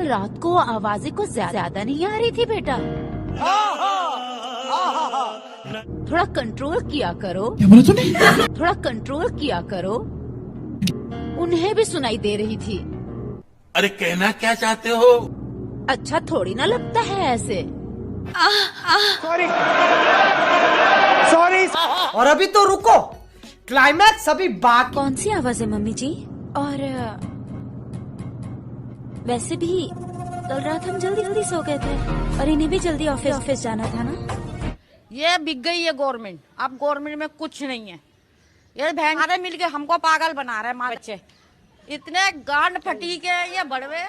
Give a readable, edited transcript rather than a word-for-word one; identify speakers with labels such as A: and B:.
A: रात को आवाजें कुछ ज्यादा नहीं आ रही थी बेटा? थोड़ा कंट्रोल किया करो।
B: क्या बोला तूने?
A: थोड़ा कंट्रोल किया करो। उन्हें भी सुनाई दे रही थी।
C: अरे कहना क्या चाहते हो?
A: अच्छा थोड़ी ना लगता है ऐसे।
D: Sorry sorry. और अभी तो रुको, क्लाइमैक्स अभी बाकी।
A: कौन सी आवाज है मम्मी जी? और वैसे भी कल रात हम जल्दी जल्दी सो गए थे और इन्हें भी जल्दी ऑफिस जाना था ना।
E: ये बिक गई है गवर्नमेंट। अब गवर्नमेंट में कुछ नहीं है। ये बहन मिलके हमको पागल बना रहे हैं। माँ बच्चे इतने गांड फटी के ये बड़वे